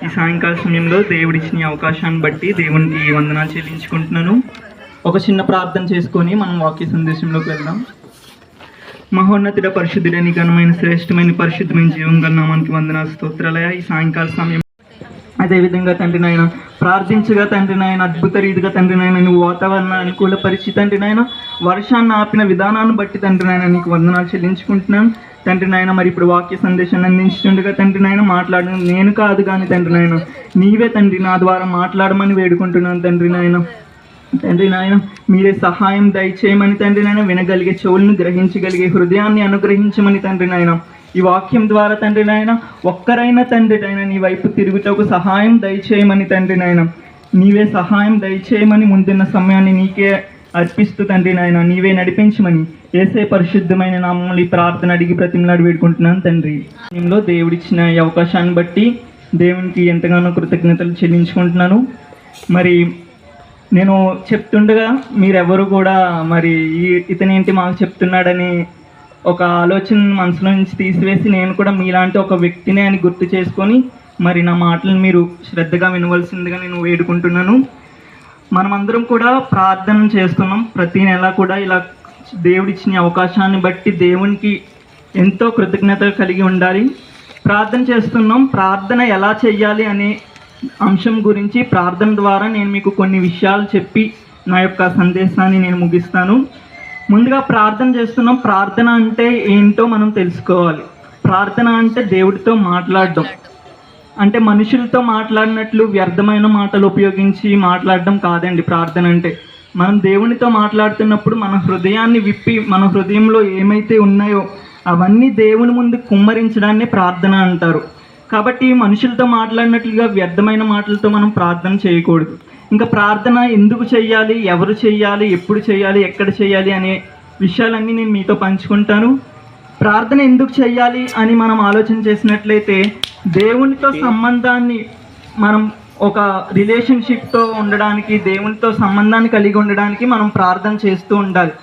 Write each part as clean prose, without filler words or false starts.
ఈ సాయంకాల సమయంలో దేవుడిచ్చిన అవకాశాన్ని బట్టి దేవునికి వందనాలు చెల్లించుకుంటున్నాను. ఒక చిన్న ప్రార్థన చేసుకొని మనం వాక్య సందేశంలోకి వెళ్దాం. మహోన్నతుడ, పరిశుద్ధుడని ఘనమైన శ్రేష్టమైన పరిశుద్ధమైన జీవం గల నామానికి వందనాలు, స్తోత్రాలయ. ఈ సాయంకాల సమయం అదేవిధంగా తండ్రి నాయన ప్రార్థించగా తండ్రి నాయన అద్భుత రీతిగా తండ్రి నాయన నువ్వు వాతావరణ అనుకూల పరిస్థితి తండ్రి నాయన వర్షాన్ని ఆపిన విధానాన్ని బట్టి తండ్రి నాయన నీకు వందనాలు చెల్లించుకుంటున్నాను తండ్రి నాయన. మరి ఇప్పుడు వాక్య సందేశాన్ని అందించుండగా తండ్రి నాయన మాట్లాడడం నేను కాదు కానీ తండ్రి నాయన నీవే తండ్రి నా ద్వారా మాట్లాడమని వేడుకుంటున్నాను తండ్రి నాయన. తండ్రి నాయన మీరే సహాయం దయచేయమని తండ్రి నాయన, వినగలిగే చెవులను గ్రహించగలిగే హృదయాన్ని అనుగ్రహించమని తండ్రి నాయన. ఈ వాక్యం ద్వారా తండ్రి నాయన ఒక్కరైనా తండ్రి నాయన నీ వైపు తిరుగుటకు సహాయం దయచేయమని తండ్రి నాయన, నీవే సహాయం దయచేయమని ముందున్న సమయాన్ని నీకే అర్పిస్తూ తండ్రి నాయన నీవే నడిపించమని యేసే పరిశుద్ధమైన నామములో ఈ ప్రార్థన అడిగి బ్రతిమలాడి వేడుకుంటున్నాను తండ్రి. సమయంలో దేవుడిచ్చిన ఈ అవకాశాన్ని బట్టి దేవునికి ఎంతగానో కృతజ్ఞతలు చెల్లించుకుంటున్నాను. మరి నేను చెప్తుండగా మీరెవరు కూడా మరి ఇతనేంటి మాకు చెప్తున్నాడని ఒక ఆలోచన మనసులో నుంచి తీసివేసి నేను కూడా మీలాంటి ఒక వ్యక్తినే అని గుర్తు చేసుకొని మరి నా మాటలను మీరు శ్రద్ధగా వినవలసిందిగా నేను వేడుకుంటున్నాను. మనమందరం కూడా ప్రార్థన చేస్తున్నాం. ప్రతి నెల కూడా ఇలా దేవుడిచ్చిన అవకాశాన్ని బట్టి దేవునికి ఎంతో కృతజ్ఞత కలిగి ఉండాలి. ప్రార్థన చేస్తున్నాం. ప్రార్థన ఎలా చేయాలి అనే అంశం గురించి ప్రార్థన ద్వారా నేను మీకు కొన్ని విషయాలు చెప్పి నా యొక్క సందేశాన్ని నేను ముగిస్తాను. ముందుగా ప్రార్థన చేస్తున్నాం. ప్రార్థన అంటే ఏంటో మనం తెలుసుకోవాలి. ప్రార్థన అంటే దేవుడితో మాట్లాడడం, అంటే మనుషులతో మాట్లాడినట్లు వ్యర్థమైన మాటలు ఉపయోగించి మాట్లాడడం కాదండి. ప్రార్థన అంటే మనం దేవునితో మాట్లాడుతున్నప్పుడు మన హృదయాన్ని విప్పి మన హృదయంలో ఏమైతే ఉన్నాయో అవన్నీ దేవుని ముందు కుమ్మరించడాన్ని ప్రార్థన అంటారు. కాబట్టి మనుషులతో మాట్లాడినట్లుగా వ్యర్థమైన మాటలతో మనం ప్రార్థన చేయకూడదు. ఇంకా ప్రార్థన ఎందుకు చేయాలి, ఎవరు చేయాలి, ఎప్పుడు చేయాలి, ఎక్కడ చేయాలి అనే విషయాలన్నీ నేను మీతో పంచుకుంటాను. ప్రార్థన ఎందుకు చేయాలి అని మనం ఆలోచన చేసినట్లయితే దేవునితో సంబంధాన్ని మనం ఒక రిలేషన్షిప్తో ఉండడానికి, దేవునితో సంబంధాన్ని కలిగి ఉండడానికి మనం ప్రార్థన చేస్తూ ఉండాలి.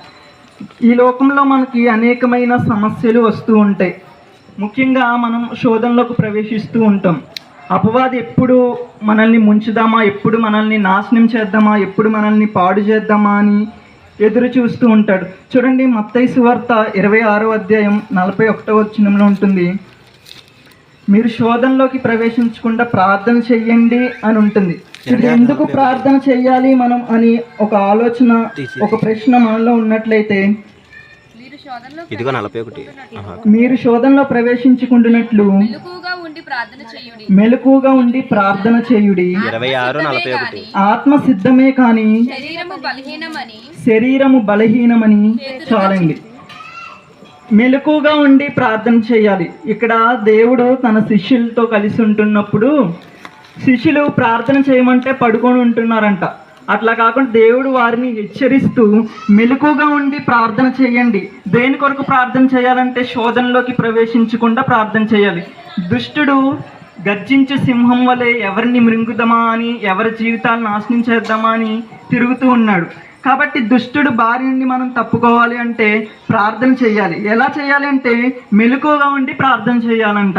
ఈ లోకంలో మనకి అనేకమైన సమస్యలు వస్తూ ఉంటాయి. ముఖ్యంగా మనం శోధనలోకి ప్రవేశిస్తూ ఉంటాం. అపవాది ఎప్పుడు మనల్ని ముంచుదామా, ఎప్పుడు మనల్ని నాశనం చేద్దామా, ఎప్పుడు మనల్ని పాడు చేద్దామా అని ఎదురు చూస్తూ ఉంటాడు. చూడండి, మత్తయి సువార్త 26వ అధ్యాయం 41వ వచనంలో ఉంటుంది, మీరు శోధనలోకి ప్రవేశించకుండా ప్రార్థన చెయ్యండి అని ఉంటుంది. ఎందుకు ప్రార్థన చెయ్యాలి మనం అని ఒక ఆలోచన, ఒక ప్రశ్న మనలో ఉన్నట్లయితే, మీరు శోధనలో ప్రవేశించుకుంటున్నట్లు మెలకుగా ఉండి ప్రార్థన చేయుడి. ఆత్మ సిద్ధమే కానీ శరీరము బలహీనమని చాలండి. మెలకుగా ఉండి ప్రార్థన చేయాలి. ఇక్కడ దేవుడు తన శిష్యులతో కలిసి ఉంటున్నప్పుడు శిష్యులు ప్రార్థన చేయమంటే పడుకొని ఉంటున్నారంట. అట్లా కాకుండా దేవుడు వారిని హెచ్చరిస్తూ మెలకుగా ఉండి ప్రార్థన చేయండి. దేని కొరకు ప్రార్థన చేయాలంటే శోధనలోకి ప్రవేశించకుండా ప్రార్థన చేయాలి. దుష్టుడు గర్జించే సింహం వలె ఎవరిని మృంగుదామా అని, ఎవరి జీవితాలను నాశనం చేద్దామా అని తిరుగుతూ ఉన్నాడు. కాబట్టి దుష్టుడు బారి నుండి మనం తప్పుకోవాలి అంటే ప్రార్థన చేయాలి. ఎలా చేయాలి అంటే మెలకుగా ఉండి ప్రార్థన చేయాలంట.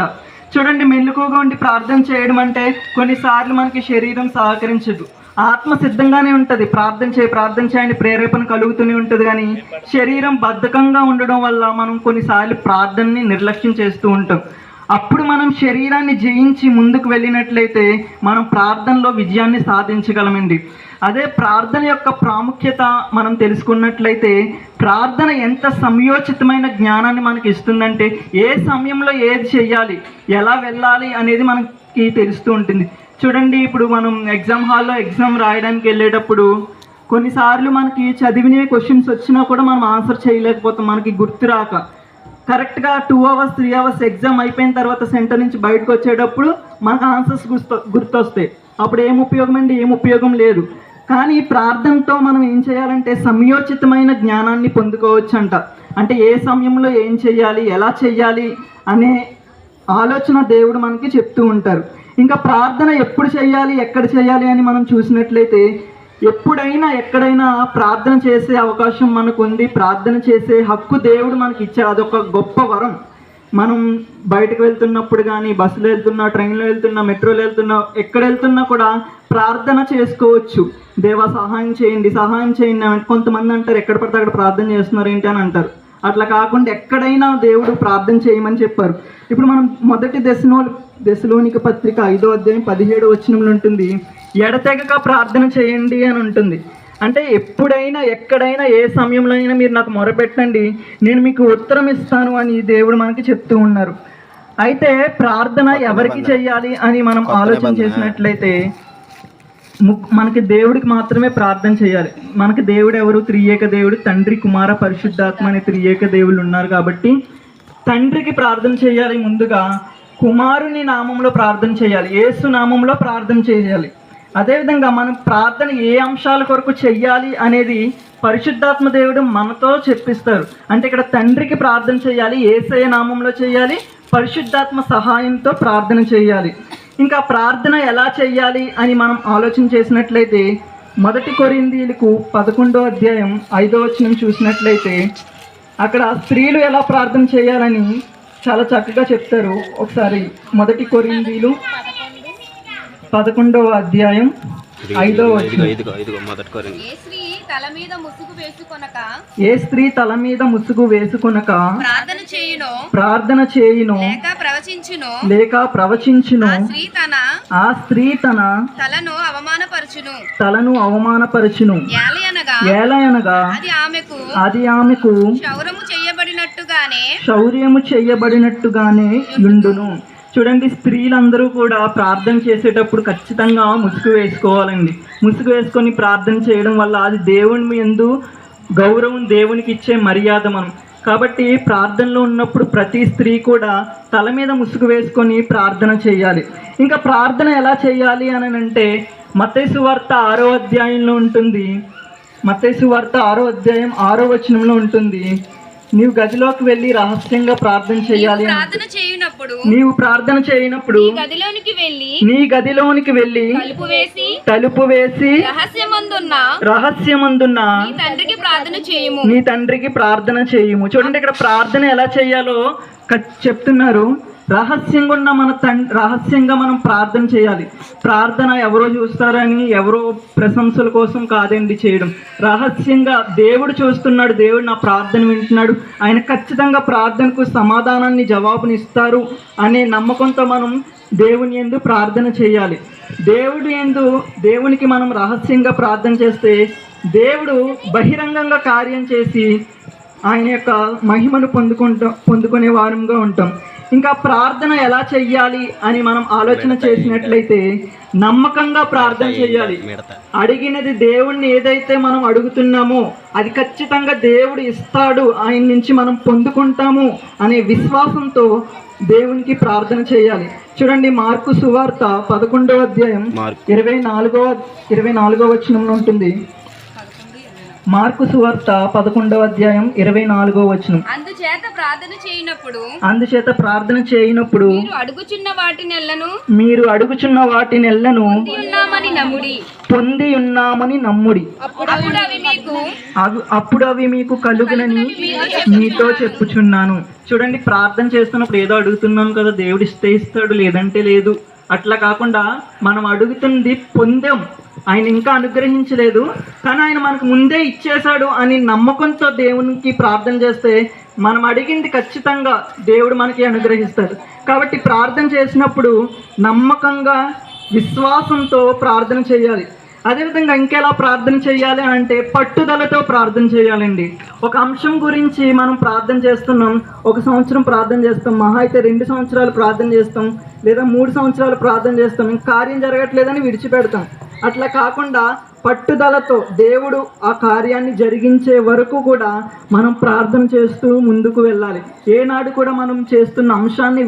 చూడండి, మెలకుగా ఉండి ప్రార్థన చేయడం అంటే కొన్నిసార్లు మనకి శరీరం సహకరించదు, ఆత్మ సిద్ధంగానే ఉంటుంది. ప్రార్థన చేయండి ప్రేరేపణ కలుగుతూనే ఉంటుంది. కానీ శరీరం బద్ధకంగా ఉండడం వల్ల మనం కొన్నిసార్లు ప్రార్థనని నిర్లక్ష్యం చేస్తూ ఉంటాం. అప్పుడు మనం శరీరాన్ని జయించి ముందుకు వెళ్ళినట్లయితే మనం ప్రార్థనలో విజయాన్ని సాధించగలమండి. అదే ప్రార్థన యొక్క ప్రాముఖ్యత మనం తెలుసుకున్నట్లయితే ప్రార్థన ఎంత సమయోచితమైన జ్ఞానాన్ని మనకి ఇస్తుందంటే ఏ సమయంలో ఏది చేయాలి, ఎలా వెళ్ళాలి అనేది మనకి తెలుస్తూ ఉంటుంది. చూడండి, ఇప్పుడు మనం ఎగ్జామ్ హాల్లో ఎగ్జామ్ రాయడానికి వెళ్ళేటప్పుడు కొన్నిసార్లు మనకి చదివిన క్వశ్చన్స్ వచ్చినా కూడా మనం ఆన్సర్ చేయలేకపోతాం, మనకి గుర్తు రాక. కరెక్ట్గా 2 hours 3 hours ఎగ్జామ్ అయిపోయిన తర్వాత సెంటర్ నుంచి బయటకు వచ్చేటప్పుడు మనకు ఆన్సర్స్ గుర్తొస్తాయి. అప్పుడు ఏం ఉపయోగం అండి? ఏం ఉపయోగం లేదు. కానీ ప్రార్థనతో మనం ఏం చేయాలంటే సమయోచితమైన జ్ఞానాన్ని పొందుకోవచ్చు అంట. అంటే ఏ సమయంలో ఏం చేయాలి, ఎలా చేయాలి అనే ఆలోచన దేవుడు మనకి చెప్తూ ఉంటారు. ఇంకా ప్రార్థన ఎప్పుడు చేయాలి, ఎక్కడ చేయాలి అని మనం చూసినట్లయితే ఎప్పుడైనా ఎక్కడైనా ప్రార్థన చేసే అవకాశం మనకు ఉంది. ప్రార్థన చేసే హక్కు దేవుడు మనకి ఇచ్చాడు. అదొక గొప్ప వరం. మనం బయటకు వెళ్తున్నప్పుడు కానీ బస్సులో వెళ్తున్నా, ట్రైన్లో వెళ్తున్నా, మెట్రోలో వెళ్తున్నా, ఎక్కడ వెళ్తున్నా కూడా ప్రార్థన చేసుకోవచ్చు. దేవా సహాయం చేయండి, సహాయం చేయండి అని. కొంతమంది అంటారు ఎక్కడ పడితే అక్కడ ప్రార్థన చేస్తున్నారు ఏంటి అని అంటారు. అట్లా కాకుండా ఎక్కడైనా దేవుడు ప్రార్థన చేయమని చెప్పారు. ఇప్పుడు మనం మొదటి దశలోనిక పత్రిక 5వ అధ్యాయం 17వ వచనంలో ఉంటుంది, ఎడతెగక ప్రార్థన చేయండి అని ఉంటుంది. అంటే ఎప్పుడైనా ఎక్కడైనా ఏ సమయంలో అయినా మీరు నాకు మొరపెట్టండి, నేను మీకు ఉత్తరం ఇస్తాను అని దేవుడు మనకి చెప్తూ ఉన్నారు. అయితే ప్రార్థన ఎవరికి చేయాలి అని మనం ఆలోచన చేసినట్లయితే మనకి దేవుడికి మాత్రమే ప్రార్థన చేయాలి. మనకి దేవుడు ఎవరు? త్రియేక దేవుడు, తండ్రి, కుమార, పరిశుద్ధాత్మ అనే త్రియేక దేవుళ్ళు ఉన్నారు. కాబట్టి తండ్రికి ప్రార్థన చేయాలి, ముందుగా కుమారుని నామంలో ప్రార్థన చేయాలి, యేసు నామంలో ప్రార్థన చేయాలి. అదేవిధంగా మనం ప్రార్థన ఏ అంశాల కొరకు చెయ్యాలి అనేది పరిశుద్ధాత్మ దేవుడు మనతో చెప్పిస్తారు. అంటే ఇక్కడ తండ్రికి ప్రార్థన చేయాలి, యేసయ్య నామంలో చేయాలి, పరిశుద్ధాత్మ సహాయంతో ప్రార్థన చేయాలి. ఇంకా ప్రార్థన ఎలా చెయ్యాలి అని మనం ఆలోచన చేసినట్లయితే మొదటి కొరింథీయులకు 11వ అధ్యాయం 5వ వచనం చూసినట్లయితే అక్కడ స్త్రీలు ఎలా ప్రార్థన చేయాలని చాలా చక్కగా చెప్తారు. ఒకసారి మొదటి కొరింథీయులు 11వ అధ్యాయం 5వ వచనం. ఏ స్త్రీ తల మీద ముసుగు వేసుకొనక ప్రార్థన చేయును లేక ప్రవచించును, ఆ స్త్రీ తన తలను అవమానపరచును, ఏలయనగా అది ఆమెకు శౌర్యము చేయబడినట్టుగానే యుండును. చూడండి, స్త్రీలందరూ కూడా ప్రార్థన చేసేటప్పుడు ఖచ్చితంగా ముసుగు వేసుకోవాలండి. ముసుగు వేసుకొని ప్రార్థన చేయడం వల్ల అది దేవుని యందు గౌరవం, దేవునికి ఇచ్చే మర్యాద మనం. కాబట్టి ప్రార్థనలో ఉన్నప్పుడు ప్రతి స్త్రీ కూడా తల మీద ముసుగు వేసుకొని ప్రార్థన చేయాలి. ఇంకా ప్రార్థన ఎలా చేయాలి అని అంటే మత్తయి సువార్త 6వ అధ్యాయంలో ఉంటుంది. మత్తయి సువార్త 6వ అధ్యాయం 6వ వచనంలో ఉంటుంది, నీవు గదిలోకి వెళ్ళి రహస్యంగా ప్రార్థన చేయాలి. నీవు ప్రార్థన చేయనప్పుడు నీ గదిలోనికి వెళ్ళి తలుపు వేసి రహస్యమందున్న నీ తండ్రికి ప్రార్థన చేయుము. చూడండి, ఇక్కడ ప్రార్థన ఎలా చేయాలో చెప్తున్నారు. రహస్యంగా మనం ప్రార్థన చేయాలి. ప్రార్థన ఎవరో చూస్తారని, ఎవరో ప్రశంసల కోసం కాదండి చేయడం. రహస్యంగా దేవుడు చూస్తున్నాడు, దేవుడు నా ప్రార్థన వింటున్నాడు, ఆయన ఖచ్చితంగా ప్రార్థనకు సమాధానాన్ని, జవాబుని ఇస్తారు అనే నమ్మకంతో మనం దేవుని యందు ప్రార్థన చేయాలి. దేవునికి మనం రహస్యంగా ప్రార్థన చేస్తే దేవుడు బహిరంగంగా కార్యం చేసి ఆయన యొక్క మహిమను పొందుకునే వారంగా ఉంటాం. ఇంకా ప్రార్థన ఎలా చెయ్యాలి అని మనం ఆలోచన చేసినట్లయితే నమ్మకంగా ప్రార్థన చేయాలి. అడిగినది దేవుణ్ణి ఏదైతే మనం అడుగుతున్నామో అది ఖచ్చితంగా దేవుడు ఇస్తాడు, ఆయన నుంచి మనం పొందుకుంటాము అనే విశ్వాసంతో దేవునికి ప్రార్థన చేయాలి. చూడండి, మార్కు సువార్త 11వ అధ్యాయం 24వ వచనంలో ఉంటుంది. మార్కు సువార్త 11వ అధ్యాయం 24వ వచనం. అందుచేత ప్రార్థన చేయనప్పుడు మీరు అడుగుచున్న వాటినెల్లను పొంది ఉన్నామని నమ్ముడి, అప్పుడు అవి మీకు కలుగునని మీతో చెప్పుచున్నాను. చూడండి, ప్రార్థన చేస్తున్నప్పుడు ఏదో అడుగుతున్నాను కదా, దేవుడు ఇస్తే ఇస్తాడు, లేదంటే లేదు. అట్లా కాకుండా మనం అడుగుతుంది పొందాం, ఆయన ఇంకా అనుగ్రహించలేదు కానీ ఆయన మనకు ముందే ఇచ్చేశాడు అని నమ్మకంతో దేవునికి ప్రార్థన చేస్తే మనం అడిగింది ఖచ్చితంగా దేవుడు మనకి అనుగ్రహిస్తాడు. కాబట్టి ప్రార్థన చేసినప్పుడు నమ్మకంగా, విశ్వాసంతో ప్రార్థన చేయాలి. అదేవిధంగా ఇంకెలా ప్రార్థన చేయాలి అంటే పట్టుదలతో ప్రార్థన చేయాలండి. ఒక అంశం గురించి మనం ప్రార్థన చేస్తున్నాం, 1 సంవత్సరం ప్రార్థన చేస్తాం, మహా అయితే 2 సంవత్సరాలు ప్రార్థన చేస్తాం, లేదా 3 సంవత్సరాలు ప్రార్థన చేస్తాం, ఇంకా కార్యం జరగట్లేదని విడిచిపెడతాం. అట్లా కాకుండా పట్టుదలతో దేవుడు ఆ కార్యాన్ని జరిగించే వరకు కూడా మనం ప్రార్థన చేస్తూ ముందుకు వెళ్ళాలి. ఏనాడు కూడా మనం చేస్తున్న అంశాన్ని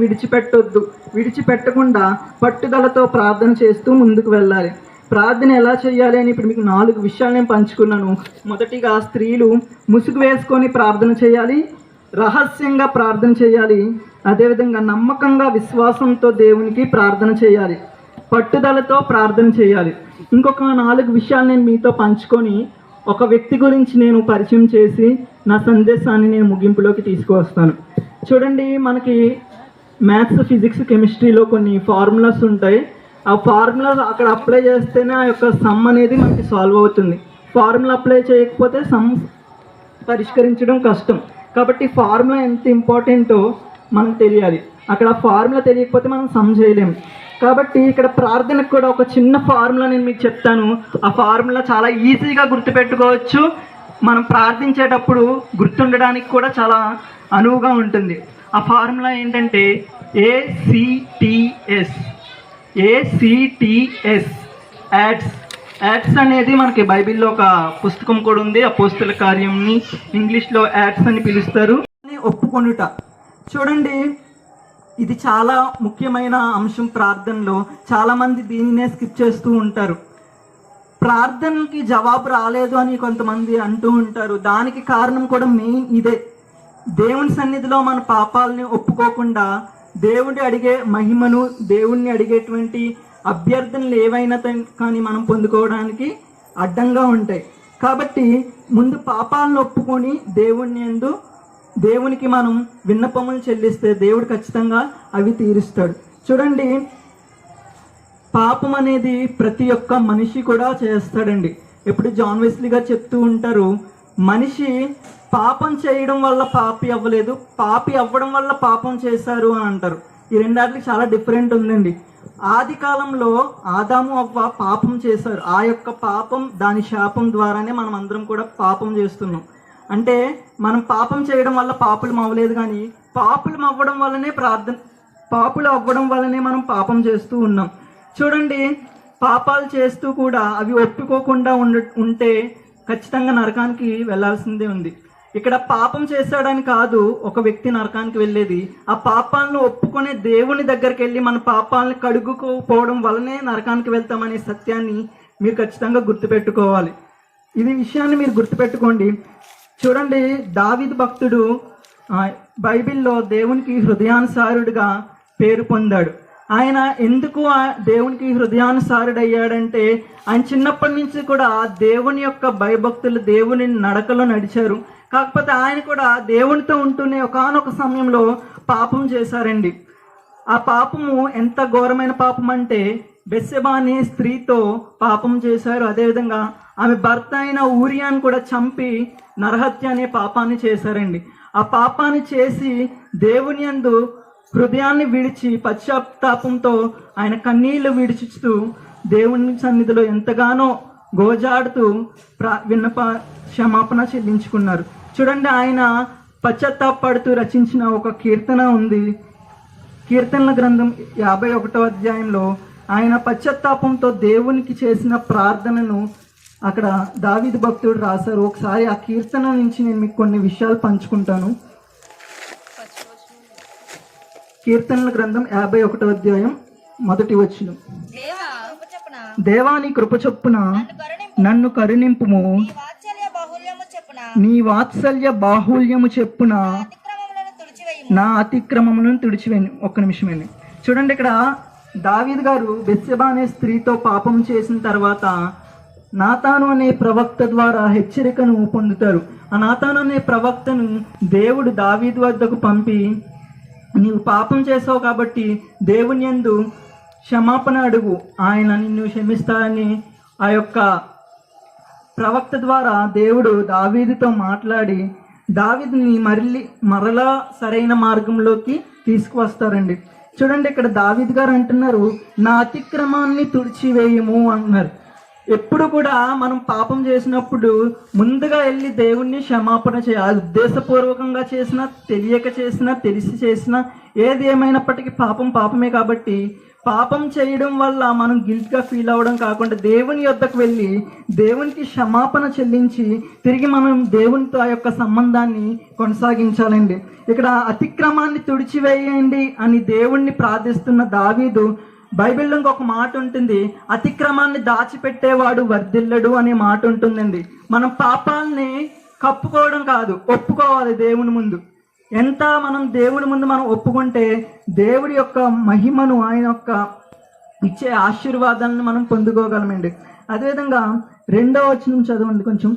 విడిచిపెట్టకుండా పట్టుదలతో ప్రార్థన చేస్తూ ముందుకు వెళ్ళాలి. ప్రార్థన ఎలా చేయాలి అని ఇప్పుడు మీకు 4 విషయాలు నేను పంచుకున్నాను. మొదటిగా స్త్రీలు ముసుగు వేసుకొని ప్రార్థన చేయాలి, రహస్యంగా ప్రార్థన చేయాలి, అదేవిధంగా నమ్మకంగా, విశ్వాసంతో దేవునికి ప్రార్థన చేయాలి, పట్టుదలతో ప్రార్థన చేయాలి. ఇంకొక 4 విషయాలు నేను మీతో పంచుకొని ఒక వ్యక్తి గురించి నేను పరిచయం చేసి నా సందేశాన్ని నేను ముగింపులోకి తీసుకువస్తాను. చూడండి, మనకి మ్యాథ్స్, ఫిజిక్స్, కెమిస్ట్రీలో కొన్ని ఫార్ములాస్ ఉంటాయి. ఆ ఫార్ములాస్ అక్కడ అప్లై చేస్తేనే ఆ యొక్క సమ్ అనేది మనకి సాల్వ్ అవుతుంది. ఫార్ములా అప్లై చేయకపోతే సమ్ పరిష్కరించడం కష్టం. కాబట్టి ఫార్ములా ఎంత ఇంపార్టెంటో మనకు తెలియాలి. అక్కడ ఫార్ములా తెలియకపోతే మనం సమ్ చేయలేము. కాబట్టి ఇక్కడ ప్రార్థనకు కూడా ఒక చిన్న ఫార్ములా నేను మీకు చెప్తాను. ఆ ఫార్ములా చాలా ఈజీగా గుర్తుపెట్టుకోవచ్చు. మనం ప్రార్థించేటప్పుడు గుర్తుండడానికి కూడా చాలా అనువుగా ఉంటుంది. ఆ ఫార్ములా ఏంటంటే ఏసిటిఎస్. యాడ్స్ అనేది మనకి బైబిల్లో ఒక పుస్తకం కూడా ఉంది. అపోస్తుల కార్యంని ఇంగ్లీష్లో యాడ్స్ అని పిలుస్తారు. ఒప్పుకొనుట. చూడండి, ఇది చాలా ముఖ్యమైన అంశం ప్రార్థనలో. చాలామంది దీనినే స్కిప్ చేస్తూ ఉంటారు. ప్రార్థనకి జవాబు రాలేదు అని కొంతమంది అంటూ ఉంటారు. దానికి కారణం కూడా మెయిన్ ఇదే. దేవుని సన్నిధిలో మన పాపాలని ఒప్పుకోకుండా దేవుడి అడిగే మహిమను, దేవుణ్ణి అడిగేటువంటి అభ్యర్థనలు ఏవైనా కానీ మనం పొందుకోవడానికి అడ్డంగా ఉంటాయి. కాబట్టి ముందు పాపాలను ఒప్పుకొని దేవునికి మనం విన్నపములు చెల్లిస్తే దేవుడు ఖచ్చితంగా అవి తీరుస్తాడు. చూడండి, పాపం అనేది ప్రతి ఒక్క మనిషి కూడా చేస్తాడండి. ఎప్పుడు జాన్ వెస్లీ గారు చెప్తూ ఉంటారు, మనిషి పాపం చేయడం వల్ల పాపి అవ్వలేదు, పాపి అవ్వడం వల్ల పాపం చేశారు అని అంటారు. ఈ రెండాటికి చాలా డిఫరెంట్ ఉందండి. ఆది కాలంలో ఆదాము అవ్వ పాపం చేశారు. ఆ యొక్క పాపం, దాని శాపం ద్వారానే మనం అందరం కూడా పాపం చేస్తున్నాం. అంటే మనం పాపం చేయడం వల్ల పాపులం అవ్వలేదు, కానీ పాపులం అవ్వడం వల్లనే మనం పాపం చేస్తూ ఉన్నాం. చూడండి, పాపాలు చేస్తూ కూడా అవి ఒప్పుకోకుండా ఉంటే ఖచ్చితంగా నరకానికి వెళ్ళాల్సిందే ఉంది. ఇక్కడ పాపం చేశాడని కాదు ఒక వ్యక్తి నరకానికి వెళ్ళేది, ఆ పాపాలను ఒప్పుకునే దేవుని దగ్గరికి వెళ్ళి మన పాపాలను కడుగుకోపోవడం వల్లనే నరకానికి వెళ్తామనే సత్యాన్ని మీరు ఖచ్చితంగా గుర్తుపెట్టుకోవాలి. ఇది విషయాన్ని మీరు గుర్తుపెట్టుకోండి. చూడండి, దావీదు భక్తుడు బైబిల్లో దేవునికి హృదయానుసారుడిగా పేరు పొందాడు. ఆయన ఎందుకు దేవునికి హృదయానుసారుడయ్యాడంటే ఆయన చిన్నప్పటి నుంచి కూడా దేవుని యొక్క భయభక్తులు, దేవుని నడకలో నడిచారు. కాకపోతే ఆయన కూడా దేవునితో ఉంటూనే ఒకానొక సమయంలో పాపం చేశారండి. ఆ పాపము ఎంత ఘోరమైన పాపం అంటే బెత్షెబా అనే స్త్రీతో పాపం చేశారు. అదేవిధంగా ఆమె భర్త అయిన ఊరియాను కూడా చంపి నరహత్య అనే పాపాన్ని చేశారండి. ఆ పాపాన్ని చేసి దేవుని యందు హృదయాన్ని విడిచి పశ్చాత్తాపంతో ఆయన కన్నీళ్లు విడిచిస్తూ దేవుని సన్నిధిలో ఎంతగానో గోజాడుతూ క్షమాపణ చెల్లించుకున్నారు. చూడండి, ఆయన పశ్చాత్తాపడుతూ రచించిన ఒక కీర్తన ఉంది. కీర్తనల గ్రంథం 51వ అధ్యాయంలో ఆయన పశ్చాత్తాపంతో దేవునికి చేసిన ప్రార్థనను అక్కడ దావీదు భక్తుడు రాశారు. ఒకసారి ఆ కీర్తన నుంచి నేను మీకు కొన్ని విషయాలు పంచుకుంటాను. కీర్తనల గ్రంథం 51వ అధ్యాయం 1వ వచనం. దేవా, నీ కృప చొప్పున నన్ను కరుణింపుము, నీ వాత్సల్య బాహుల్యము చెప్పున నా అతిక్రమములను తుడిచివేయను. ఒక్క నిమిషమేండి. చూడండి, ఇక్కడ దావీదు గారు బెత్షెబా అనే స్త్రీతో పాపం చేసిన తర్వాత నాతాను అనే ప్రవక్త ద్వారా హెచ్చరికను పొందుతారు. ఆ నాతాను అనే ప్రవక్తను దేవుడు దావీదు వద్దకు పంపి, నీవు పాపం చేసావు కాబట్టి దేవుని యందు క్షమాపణ అడుగు, ఆయన నిన్ను క్షమిస్తారని ఆ యొక్క ప్రవక్త ద్వారా దేవుడు దావీదుతో మాట్లాడి దావీదుని మరలా సరైన మార్గంలోకి తీసుకువస్తారండి. చూడండి, ఇక్కడ దావీదు గారు అంటున్నారు, నా అతిక్రమాన్ని తుడిచివేయము అంటున్నారు. ఎప్పుడు కూడా మనం పాపం చేసినప్పుడు ముందుగా వెళ్ళి దేవుణ్ణి క్షమాపణ చేయాలి. ఉద్దేశపూర్వకంగా చేసినా, తెలియక చేసినా, తెలిసి చేసినా, ఏది ఏమైనప్పటికీ పాపం పాపమే. కాబట్టి పాపం చేయడం వల్ల మనం గిల్ట్గా ఫీల్ అవ్వడం కాకుండా దేవుని యొద్దకు వెళ్ళి దేవునికి క్షమాపణ చెల్లించి తిరిగి మనం దేవునితో ఆ యొక్క సంబంధాన్ని కొనసాగించాలండి. ఇక్కడ అతిక్రమాన్ని తుడిచివేయండి అని దేవుణ్ణి ప్రార్థిస్తున్న దావీదు, బైబిల్లో ఇంకొక మాట ఉంటుంది, అతిక్రమాన్ని దాచిపెట్టేవాడు వర్ధిల్లడు అనే మాట ఉంటుందండి. మనం పాపాలని కప్పుకోవడం కాదు, ఒప్పుకోవాలి దేవుని ముందు. ఎంత మనం దేవుని ముందు మనం ఒప్పుకుంటే దేవుడి యొక్క మహిమను, ఆయన యొక్క ఇచ్చే ఆశీర్వాదాలను మనం పొందుకోగలమండి. అదేవిధంగా 2వ వచనం చదవండి కొంచెం.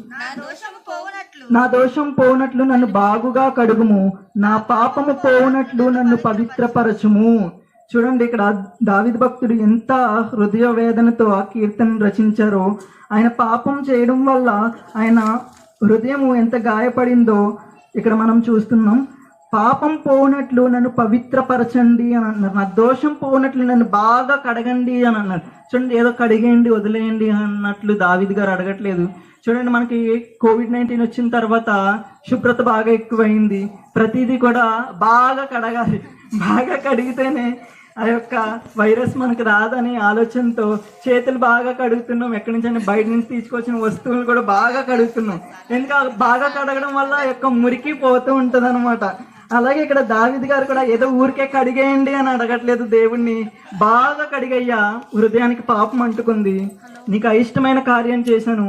నా దోషం పోనట్లు నన్ను బాగుగా కడుగుము, నా పాపము పోనట్లు నన్ను పవిత్రపరచుము. చూడండి, ఇక్కడ దావీదు భక్తుడు ఎంత హృదయ వేదనతో ఆ కీర్తన రచించారో, ఆయన పాపం చేయడం వల్ల ఆయన హృదయం ఎంత గాయపడిందో ఇక్కడ మనం చూస్తున్నాం. పాపం పోనట్లు నన్ను పవిత్రపరచండి అని అన్నారు, నా దోషం పోనట్లు నన్ను బాగా కడగండి అని అన్నారు. చూడండి, ఏదో కడిగేయండి వదిలేయండి అన్నట్లు దావీదు గారు అడగట్లేదు. చూడండి, మనకి కోవిడ్-19 వచ్చిన తర్వాత శుభ్రత బాగా ఎక్కువైంది, ప్రతిదీ కూడా బాగా కడగాలి, బాగా కడిగితేనే ఆ యొక్క వైరస్ మనకు రాదని ఆలోచనతో చేతులు బాగా కడుగుతున్నాం, ఎక్కడి నుంచి బయట నుంచి తీసుకొచ్చిన వస్తువులు కూడా బాగా కడుగుతున్నాం. ఎందుకంటే బాగా కడగడం వల్ల ఆ యొక్క మురికి పోతూ ఉంటుంది అనమాట. అలాగే ఇక్కడ దావీదు గారు కూడా ఏదో ఊరికే కడిగేయండి అని అడగట్లేదు దేవుణ్ణి, బాగా కడిగయ్యా, హృదయానికి పాపం అంటుకుంది, నీకు అయిష్టమైన కార్యం చేశాను,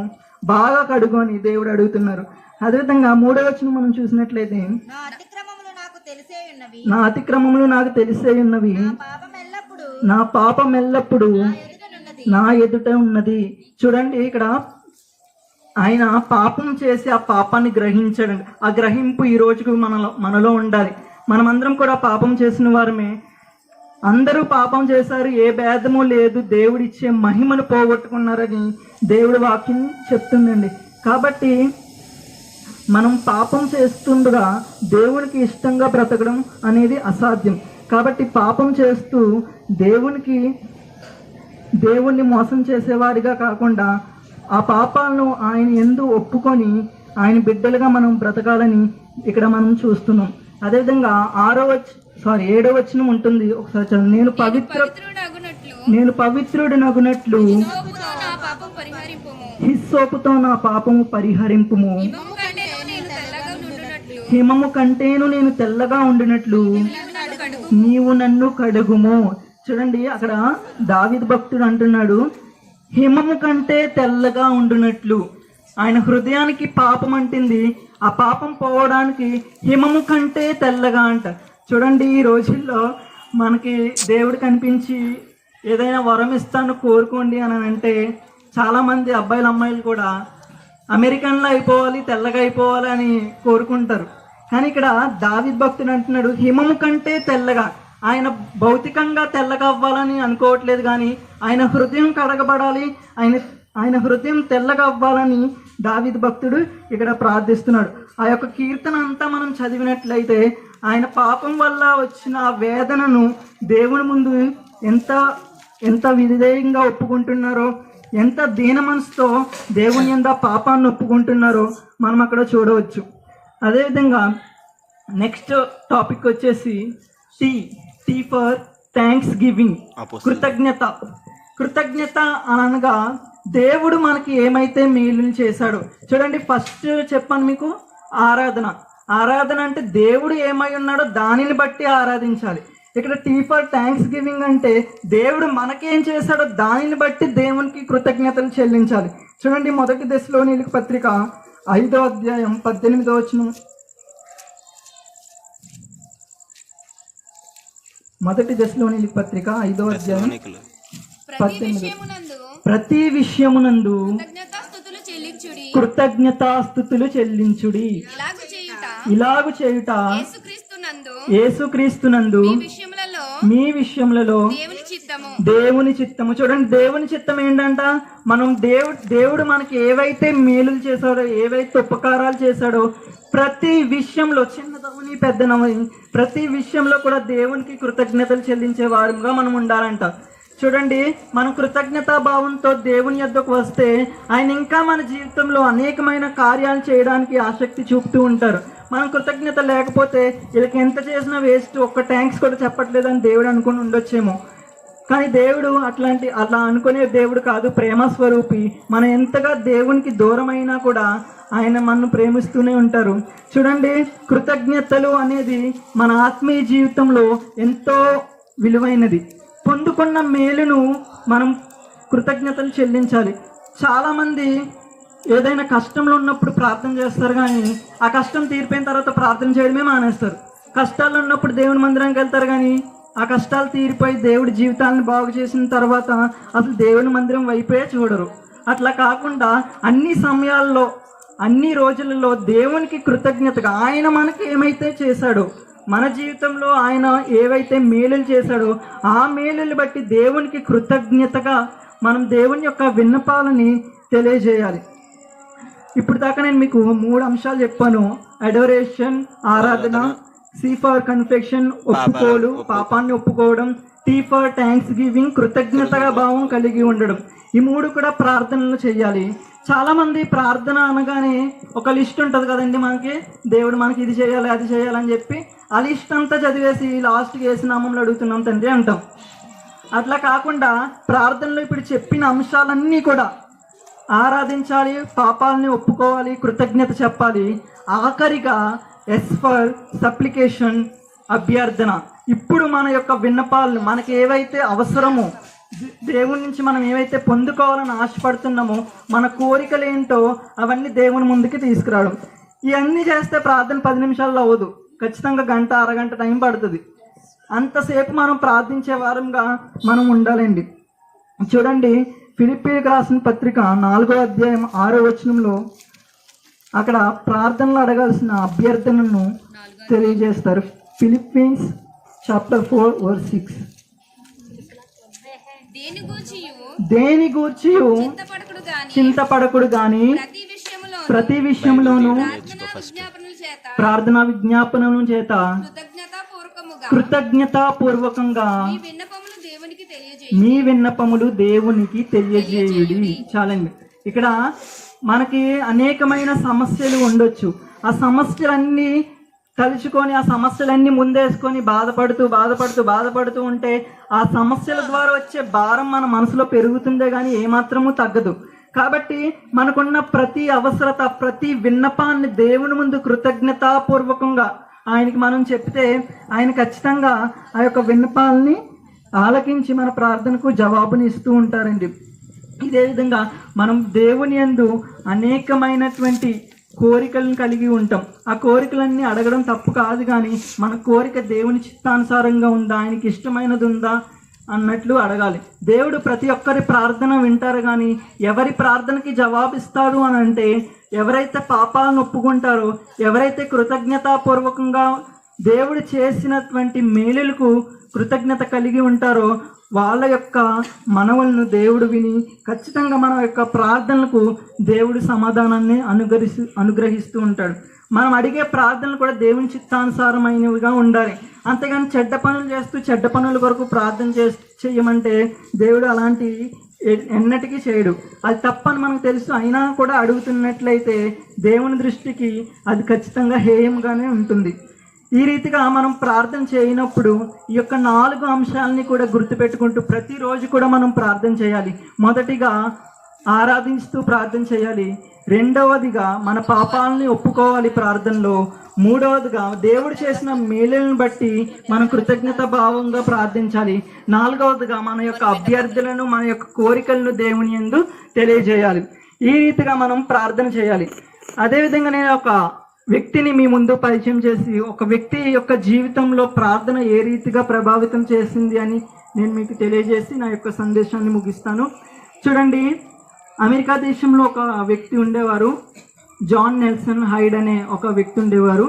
బాగా కడుగు అని దేవుడు అడుగుతున్నారు. అదేవిధంగా 3వ వచనం మనం చూసినట్లయితే, నా అతిక్రమములు నాకు తెలిసే ఉన్నవి, నా పాపం ఎల్లప్పుడు నా ఎదుట ఉన్నది. చూడండి, ఇక్కడ ఆయన పాపం చేసి ఆ పాపాన్ని గ్రహించాడండి. ఆ గ్రహింపు ఈ రోజుకు మనలో ఉండాలి. మనమందరం కూడా పాపం చేసిన వారమే, అందరూ పాపం చేశారు, ఏ భేదము లేదు, దేవుడిచ్చే మహిమను పోగొట్టుకున్నారని దేవుడి వాక్యం చెప్తుందండి. కాబట్టి మనం పాపం చేస్తుండగా దేవునికి ఇష్టంగా బ్రతకడం అనేది అసాధ్యం. కాబట్టి పాపం చేస్తూ దేవుణ్ణి మోసం చేసేవారిగా కాకుండా ఆ పాపాలను ఆయన యందు ఒప్పుకొని ఆయన బిడ్డలుగా మనం బ్రతకాలని ఇక్కడ మనం చూస్తున్నాం. అదేవిధంగా 7వ వచనం ఉంటుంది, ఒకసారి చదువు. నేను పవిత్రుడనగునట్లు హిస్సోపుతో నా పాపము పరిహరింపుము, హిమము కంటేను నేను తెల్లగా ఉండినట్లు నీవు నన్ను కడుగుము. చూడండి, అక్కడ దావీదు భక్తుడు అంటున్నాడు, హిమము కంటే తెల్లగా ఉండునట్లు. ఆయన హృదయానికి పాపం అంటింది, ఆ పాపం పోవడానికి హిమము కంటే తెల్లగా అంట. చూడండి, ఈ రోజుల్లో మనకి దేవుడు కనిపించి ఏదైనా వరం ఇస్తాను కోరుకోండి అని అంటే చాలామంది అబ్బాయిలు అమ్మాయిలు కూడా అమెరికన్లో అయిపోవాలి, తెల్లగా అయిపోవాలి అని కోరుకుంటారు. కానీ ఇక్కడ దావీదు భక్తుడు అంటున్నాడు, హిమము కంటే తెల్లగా. ఆయన భౌతికంగా తెల్లగా అవ్వాలని అనుకోవట్లేదు, కానీ ఆయన హృదయం కడగబడాలి, ఆయన హృదయం తెల్లగా అవ్వాలని దావీదు భక్తుడు ఇక్కడ ప్రార్థిస్తున్నాడు. ఆ యొక్క కీర్తన అంతా మనం చదివినట్లయితే ఆయన పాపం వల్ల వచ్చిన ఆ వేదనను దేవుని ముందు ఎంత విధేయంగా ఒప్పుకుంటున్నారో, ఎంత దీన మనసుతో దేవుని యందు పాపాన్ని ఒప్పుకుంటున్నారో మనం అక్కడ చూడవచ్చు. అదేవిధంగా నెక్స్ట్ టాపిక్ వచ్చేసి టీ ఫర్ థ్యాంక్స్ గివింగ్, కృతజ్ఞత అనగా దేవుడు మనకి ఏమైతే మేలుని చేశాడో. చూడండి, ఫస్ట్ చెప్పాను మీకు ఆరాధన అంటే దేవుడు ఏమై ఉన్నాడో దానిని బట్టి ఆరాధించాలి. ఇక్కడ టీ ఫర్ థ్యాంక్స్ గివింగ్ అంటే దేవుడు మనకేం చేశాడో దానిని బట్టి దేవునికి కృతజ్ఞతలు చెల్లించాలి. చూడండి, 1 దెస్సలోనీయులకు పత్రిక 5వ అధ్యాయం 18వ వచనం. 1 దెస్సలోనీయులకు పత్రిక 5వ అధ్యాయం 18. ప్రతి విషయమునందు కృతజ్ఞతాస్తుతులు చెల్లించుడి, ఇలాగు చేయుట యేసుక్రీస్తునందు మీ విషయములలో దేవుని చిత్తము. చూడండి, దేవుని చిత్తం ఏంటంట, మనం దేవుడు మనకి ఏవైతే మేలులు చేశాడో, ఏవైతే ఉపకారాలు చేశాడో ప్రతి విషయంలో, చిన్నదవని పెద్దనవని, ప్రతి విషయంలో కూడా దేవునికి కృతజ్ఞతలు చెల్లించే వారుగా మనం ఉండాలంట. చూడండి, మనం కృతజ్ఞతా భావంతో దేవుని యొద్దకు వస్తే ఆయన ఇంకా మన జీవితంలో అనేకమైన కార్యాలు చేయడానికి ఆసక్తి చూపుతూ ఉంటారు. మనం కృతజ్ఞత లేకపోతే వీళ్ళకి ఎంత చేసినా వేస్ట్, ఒక్క థ్యాంక్స్ కూడా చెప్పట్లేదని దేవుడు అనుకుని ఉండొచ్చేమో. కానీ దేవుడు అలా అనుకునే దేవుడు కాదు, ప్రేమ స్వరూపి. మనం ఎంతగా దేవునికి దూరమైనా కూడా ఆయన మనను ప్రేమిస్తూనే ఉంటారు. చూడండి, కృతజ్ఞతలు అనేది మన ఆత్మీయ జీవితంలో ఎంతో విలువైనది. పొందుకున్న మేలును మనం కృతజ్ఞతలు చెల్లించాలి. చాలామంది ఏదైనా కష్టంలో ఉన్నప్పుడు ప్రార్థన చేస్తారు, కానీ ఆ కష్టం తీరిపోయిన తర్వాత ప్రార్థన చేయడమే మానేస్తారు. కష్టాలు ఉన్నప్పుడు దేవుని మందిరానికి వెళ్తారు, కానీ ఆ కష్టాలు తీరిపోయి దేవుడి జీవితాలను బాగు చేసిన తర్వాత అసలు దేవుని మందిరం వైపే చూడరు. అట్లా కాకుండా అన్ని సమయాల్లో అన్ని రోజులలో దేవునికి కృతజ్ఞతగా ఆయన మనకి ఏమైతే చేశాడో, మన జీవితంలో ఆయన ఏవైతే మేలులు చేశాడో ఆ మేలులు బట్టి దేవునికి కృతజ్ఞతగా మనం దేవుని యొక్క విన్నపాలని తెలియజేయాలి. ఇప్పుడు దాకా నేను మీకు 3 అంశాలు చెప్పాను. అడోరేషన్ ఆరాధన, సి ఫర్ కన్ఫెషన్ ఒప్పుకోలు పాపాన్ని ఒప్పుకోవడం, టీ ఫర్ థ్యాంక్స్ గివింగ్ కృతజ్ఞతగా భావం కలిగి ఉండడం. ఈ 3 కూడా ప్రార్థనలు చేయాలి. చాలా మంది ప్రార్థన అనగానే ఒక లిస్ట్ ఉంటుంది కదండి మనకి, దేవుడు మనకి ఇది చేయాలి అది చేయాలని చెప్పి ఆ లిస్ట్ అంతా చదివేసి లాస్ట్కి వేసి నామంలో అడుగుతున్నాం తండ్రి అంటాం. అట్లా కాకుండా ప్రార్థనలో ఇప్పుడు చెప్పిన అంశాలన్నీ కూడా ఆరాధించాలి, పాపాలని ఒప్పుకోవాలి, కృతజ్ఞత చెప్పాలి. ఆఖరిగా ఎస్ ఫర్ సప్లికేషన్ అభ్యర్థన. ఇప్పుడు మన యొక్క విన్నపాలను మనకి ఏవైతే అవసరమో, దేవుని నుంచి మనం ఏవైతే పొందుకోవాలని ఆశపడుతున్నామో, మన కోరికలు ఏంటో అవన్నీ దేవుని ముందుకి తీసుకురావడం. ఇవన్నీ చేస్తే ప్రార్థన 10 నిమిషాల్లో అవ్వదు, ఖచ్చితంగా గంట అరగంట టైం పడుతుంది. అంతసేపు మనం ప్రార్థించే వారంగా మనం ఉండాలండి. చూడండి, ఫిలిప్పీలకు రాసిన పత్రిక 4వ అధ్యాయం 6వ వచనంలో అక్కడ ప్రార్థనలు అడగాల్సిన అభ్యర్థనను తెలియజేస్తారు. Philippines chapter 4:6. దేని గూర్చి చింతపడకుడు గాని ప్రతి విషయంలోనూ ప్రార్థనా విజ్ఞాపనము చేత కృతజ్ఞతాపూర్వకంగా మీ విన్నపములు దేవునికి తెలియజేయుడి. చాలండి. ఇక్కడ మనకి అనేకమైన సమస్యలు ఉండొచ్చు. ఆ సమస్యలన్నీ తలుచుకొని ఆ సమస్యలన్నీ ముందేసుకొని బాధపడుతూ ఉంటే ఆ సమస్యల ద్వారా వచ్చే భారం మన మనసులో పెరుగుతుందే కానీ ఏమాత్రము తగ్గదు. కాబట్టి మనకున్న ప్రతి అవసరత, ప్రతి విన్నపాన్ని దేవుని ముందు కృతజ్ఞతాపూర్వకంగా ఆయనకి మనం చెప్తే ఆయన ఖచ్చితంగా ఆ యొక్క విన్నపాలని ఆలకించి మన ప్రార్థనకు జవాబుని ఇస్తూ ఉంటారండి. ఇదే విధంగా మనం దేవుని యందు అనేకమైనటువంటి కోరికలను కలిగి ఉంటాం. ఆ కోరికలన్నీ అడగడం తప్పు కాదు, కానీ మన కోరిక దేవుని చిత్తానుసారంగా ఉందా, ఆయనకి ఇష్టమైనది ఉందా అన్నట్లు అడగాలి. దేవుడు ప్రతి ఒక్కరి ప్రార్థన వింటారు, కానీ ఎవరి ప్రార్థనకి జవాబిస్తాడు అని అంటే ఎవరైతే పాపాలను ఒప్పుకుంటారో, ఎవరైతే కృతజ్ఞతాపూర్వకంగా దేవుడు చేసినటువంటి మేలులకు కృతజ్ఞత కలిగి ఉంటారో వాళ్ళ యొక్క మనవులను దేవుడు విని ఖచ్చితంగా మన యొక్క ప్రార్థనలకు దేవుడు సమాధానాన్ని అనుగ్రహిస్తూ ఉంటాడు. మనం అడిగే ప్రార్థనలు కూడా దేవుని చిత్తానుసారమైనవిగా ఉండాలి. అంతేగాని చెడ్డ పనులు చేస్తూ చెడ్డ పనుల కొరకు ప్రార్థన చేయమంటే దేవుడు అలాంటి ఎన్నటికీ చేయడు. అది తప్పని మనకు తెలుసు, అయినా కూడా అడుగుతున్నట్లయితే దేవుని దృష్టికి అది ఖచ్చితంగా హేయంగానే ఉంటుంది. ఈ రీతిగా మనం ప్రార్థన చేయనప్పుడు ఈ యొక్క 4 అంశాలని కూడా గుర్తుపెట్టుకుంటూ ప్రతిరోజు కూడా మనం ప్రార్థన చేయాలి. మొదటిగా ఆరాధిస్తూ ప్రార్థన చేయాలి. రెండవదిగా మన పాపాలని ఒప్పుకోవాలి ప్రార్థనలో. మూడవదిగా దేవుడు చేసిన మేలులను బట్టి మనం కృతజ్ఞత భావంగా ప్రార్థించాలి. నాలుగవదిగా మన యొక్క అభ్యర్థులను, మన యొక్క కోరికలను దేవుని యందు తెలియజేయాలి. ఈ రీతిగా మనం ప్రార్థన చేయాలి. అదేవిధంగా నేను ఒక వ్యక్తిని మీ ముందు పరిచయం చేసి, ఒక వ్యక్తి యొక్క జీవితంలో ప్రార్థన ఏ రీతిగా ప్రభావితం చేసింది అని నేను మీకు తెలియజేసి నా యొక్క సందేశాన్ని ముగిస్తాను. చూడండి, అమెరికా దేశంలో ఒక వ్యక్తి ఉండేవారు, జాన్ నెల్సన్ హైడ్ అనే ఒక వ్యక్తి ఉండేవారు.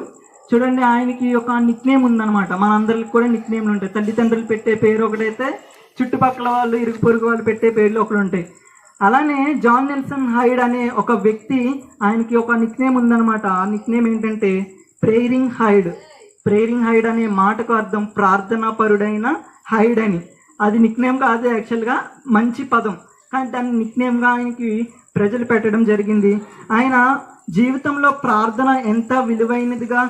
చూడండి, ఆయనకి ఒక నిక్నేమ్ ఉందన్నమాట. మనందరికి కూడా నిక్నేమ్లు ఉంటాయి. తల్లిదండ్రులు పెట్టే పేరు ఒకటైతే చుట్టుపక్కల వాళ్ళు, ఇరుగు పొరుగు వాళ్ళు పెట్టే పేర్లు ఒకటి ఉంటాయి. అలానే జాన్ నెల్సన్ హైడ్ అనే ఒక వ్యక్తి, ఆయనకి ఒక నిక్నేమ్ ఉందన్నమాట. ఆ నిక్నేమ్ ఏంటంటే ప్రేయింగ్ హైడ్. ప్రేయింగ్ హైడ్ అనే మాటకు అర్థం ప్రార్థనా పరుడైన హైడ్ అని. అది నిక్నేమ్ కాదు, యాక్చువల్గా మంచి పదం, కానీ దాన్ని నిక్నేమ్గా ఆయనకి ప్రజలు పెట్టడం జరిగింది. ఆయన జీవితంలో ప్రార్థన ఎంత విలువైనదిగా,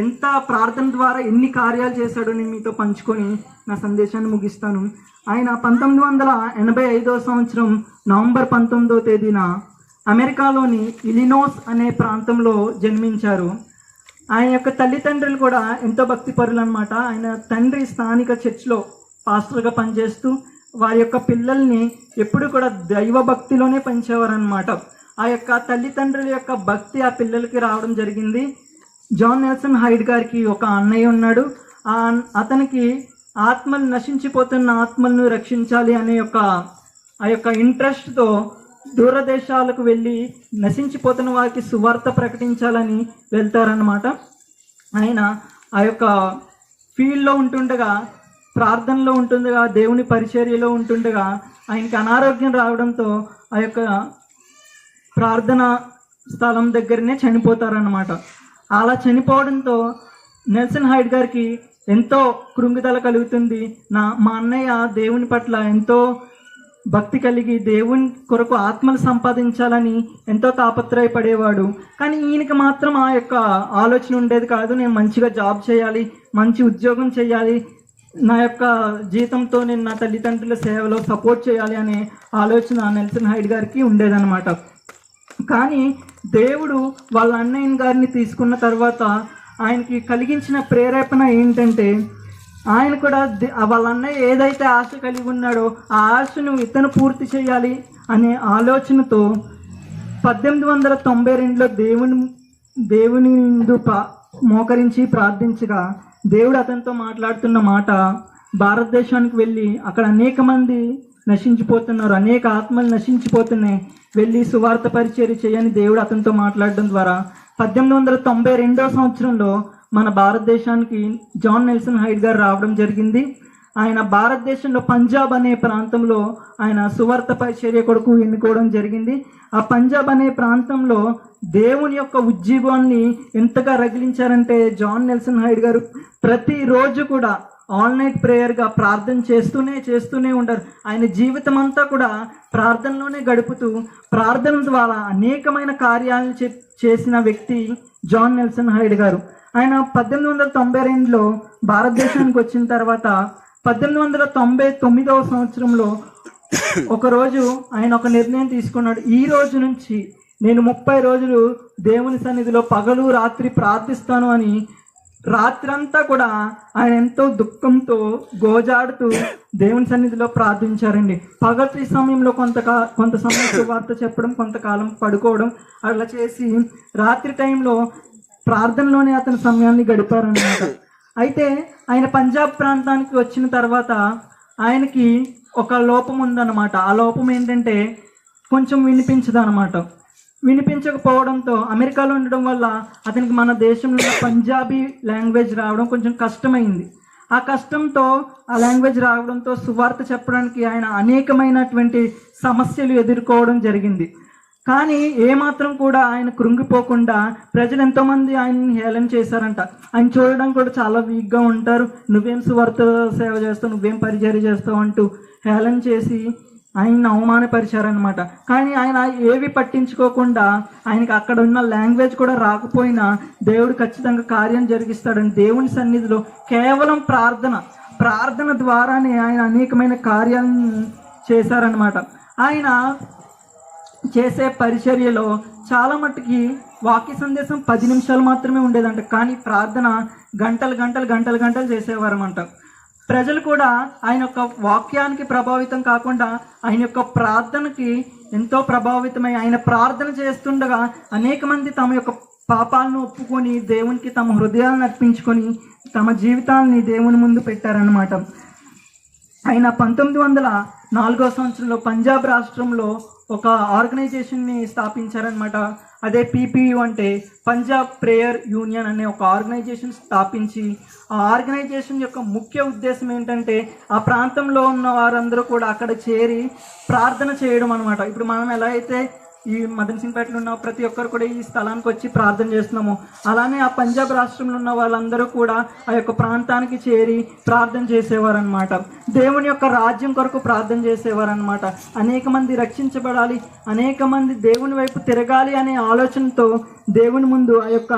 ఎంత ప్రార్థన ద్వారా ఎన్ని కార్యాలు చేశాడో నేను మీతో పంచుకొని నా సందేశాన్ని ముగిస్తాను. ఆయన 1985వ సంవత్సరం నవంబర్ 19వ తేదీన అమెరికాలోని ఇలినోస్ అనే ప్రాంతంలో జన్మించారు. ఆయన యొక్క తల్లిదండ్రులు కూడా ఎంతో భక్తిపరులు అనమాట. ఆయన తండ్రి స్థానిక చర్చ్లో పాస్టర్గా పనిచేస్తూ వారి యొక్క పిల్లల్ని ఎప్పుడు కూడా దైవ భక్తిలోనే పెంచేవారు అనమాట. ఆ యొక్క తల్లిదండ్రుల యొక్క భక్తి ఆ పిల్లలకి రావడం జరిగింది. జాన్ నెల్సన్ హైడ్ గారికి ఒక అన్నయ్య ఉన్నాడు. అతనికి ఆత్మలు, నశించిపోతున్న ఆత్మలను రక్షించాలి అనే ఆ యొక్క ఇంట్రెస్ట్తో దూరదేశాలకు వెళ్ళి నశించిపోతున్న వారికి సువార్త ప్రకటించాలని వెళ్తారన్నమాట. ఆయన ఆ యొక్క ఫీల్డ్లో ఉంటుండగా, ప్రార్థనలో ఉంటుండగా, దేవుని పరిచర్యలో ఉంటుండగా ఆయనకి అనారోగ్యం రావడంతో ఆ యొక్క ప్రార్థన స్థలం దగ్గరనే చనిపోతారన్నమాట. అలా చనిపోవడంతో నెల్సన్ హైడ్ గారికి ఎంతో కృంగిదల కలుగుతుంది. మా అన్నయ్య దేవుని పట్ల ఎంతో భక్తి కలిగి దేవుని కొరకు ఆత్మలు సంపాదించాలని ఎంతో తాపత్రయపడేవాడు. కానీ ఈయనకి మాత్రం ఆ యొక్క ఆలోచన ఉండేది కాదు. నేను మంచిగా జాబ్ చేయాలి, మంచి ఉద్యోగం చేయాలి, నా యొక్క జీతంతో నేను నా తల్లిదండ్రుల సేవలో సపోర్ట్ చేయాలి అనే ఆలోచన నెల్సన్ హైడ్ గారికి ఉండేదన్నమాట. కానీ దేవుడు వాళ్ళ అన్నయ్య గారిని తీసుకున్న తర్వాత ఆయనకి కలిగించిన ప్రేరేపణ ఏంటంటే, ఆయన కూడా వాళ్ళ అన్నయ్య ఏదైతే ఆశ కలిగి ఉన్నాడో ఆ ఆశను ఇతను పూర్తి చేయాలి అనే ఆలోచనతో 1892లో దేవుని ముందు మోకరించి ప్రార్థించగా దేవుడు అతనితో మాట్లాడుతున్న మాట, భారతదేశానికి వెళ్ళి అక్కడ అనేక మంది నశించిపోతున్నారు, అనేక ఆత్మలు నశించిపోతున్నాయి, వెళ్ళి సువార్త పరిచర్య చేయని దేవుడు అతనితో మాట్లాడడం ద్వారా 1892 సంవత్సరంలో మన భారతదేశానికి జాన్ నెల్సన్ హైడ్ గారు రావడం జరిగింది. ఆయన భారతదేశంలో పంజాబ్ అనే ప్రాంతంలో ఆయన సువార్త పరిచర్య కొరకు ఎన్నుకోవడం జరిగింది. ఆ పంజాబ్ అనే ప్రాంతంలో దేవుని యొక్క ఉజ్జీవాన్ని ఎంతగా రగిలించారంటే, జాన్ నెల్సన్ హైడ్ గారు ప్రతిరోజు కూడా ఆల్ నైట్ ప్రేయర్గా ప్రార్థన చేస్తూనే ఉంటారు. ఆయన జీవితం అంతా కూడా ప్రార్థనలోనే గడుపుతూ ప్రార్థన ద్వారా అనేకమైన కార్యాలను చేసిన వ్యక్తి జాన్ నెల్సన్ హైడ్ గారు. ఆయన 1892లో భారతదేశానికి వచ్చిన తర్వాత 1899 సంవత్సరంలో ఒకరోజు ఆయన ఒక నిర్ణయం తీసుకున్నాడు. ఈ రోజు నుంచి నేను 30 రోజులు దేవుని సన్నిధిలో పగలు రాత్రి ప్రార్థిస్తాను అని. రాత్రంతా కూడా ఆయన ఎంతో దుఃఖంతో గోజాడుతూ దేవుని సన్నిధిలో ప్రార్థించారండి. పగటి సమయంలో కొంత సమయం వార్త చెప్పడం, కొంతకాలం పడుకోవడం, అలా చేసి రాత్రి టైంలో ప్రార్థనలోనే అతని సమయాన్ని గడిపారన్నమాట. అయితే ఆయన పంజాబ్ ప్రాంతానికి వచ్చిన తర్వాత ఆయనకి ఒక లోపం ఉందన్నమాట. ఆ లోపం ఏంటంటే కొంచెం వినిపించదన్నమాట. వినిపించకపోవడంతో అమెరికాలో ఉండడం వల్ల అతనికి మన దేశంలో పంజాబీ లాంగ్వేజ్ రావడం కొంచెం కష్టమైంది. ఆ కష్టంతో ఆ లాంగ్వేజ్ రావడంతో సువార్త చెప్పడానికి ఆయన అనేకమైనటువంటి సమస్యలు ఎదుర్కోవడం జరిగింది. కానీ ఏమాత్రం కూడా ఆయన కృంగిపోకుండా ప్రజలు ఎంతోమంది ఆయన్ని హేళన చేశారంట. ఆయన చూడడం కూడా చాలా వీక్గా ఉంటారు, నువ్వేం సువార్త సేవ చేస్తావు, నువ్వేం పరిచర్య చేస్తావు అంటూ హేళన చేసి ఆయన్ని అవమానపరిచారనమాట. కానీ ఆయన ఏవి పట్టించుకోకుండా ఆయనకి అక్కడ ఉన్న లాంగ్వేజ్ కూడా రాకపోయినా దేవుడు ఖచ్చితంగా కార్యం జరిగిస్తాడని దేవుని సన్నిధిలో కేవలం ప్రార్థన ద్వారానే ఆయన అనేకమైన కార్యాలను చేశారనమాట. ఆయన చేసే పరిచర్యలో చాలా మట్టుకి వాక్య సందేశం 10 నిమిషాలు మాత్రమే ఉండేదంట. కానీ ప్రార్థన గంటలు చేసేవారన్నమాట. ప్రజలు కూడా ఆయన యొక్క వాక్యానికి ప్రభావితం కాకుండా ఆయన యొక్క ప్రార్థనకి ఎంతో ప్రభావితమై ఆయన ప్రార్థన చేస్తుండగా అనేక మంది తమ యొక్క పాపాలను ఒప్పుకొని దేవునికి తమ హృదయాలను అర్పించుకొని తమ జీవితాలని దేవుని ముందు పెట్టారన్నమాట. ఆయన 1904 సంవత్సరంలో పంజాబ్ రాష్ట్రంలో ఒక ఆర్గనైజేషన్ని స్థాపించారనమాట. అదే PPU అంటే పంజాబ్ ప్రేయర్ యూనియన్ అనే ఒక ఆర్గనైజేషన్ స్థాపించి, ఆ ఆర్గనైజేషన్ యొక్క ముఖ్య ఉద్దేశం ఏంటంటే ఆ ప్రాంతంలో ఉన్న వారందరూ కూడా అక్కడ చేరి ప్రార్థన చేయడం అనమాట. ఇప్పుడు మనం ఎలా అయితే ఈ మదన్ సింగ్పేటలో ఉన్న ప్రతి ఒక్కరు కూడా ఈ స్థలానికి వచ్చి ప్రార్థన చేస్తున్నాము, అలానే ఆ పంజాబ్ రాష్ట్రంలో ఉన్న వాళ్ళందరూ కూడా ఆ యొక్క ప్రాంతానికి చేరి ప్రార్థన చేసేవారనమాట. దేవుని యొక్క రాజ్యం కొరకు ప్రార్థన చేసేవారనమాట. అనేక మంది రక్షించబడాలి, అనేక మంది దేవుని వైపు తిరగాలి అనే ఆలోచనతో దేవుని ముందు ఆ యొక్క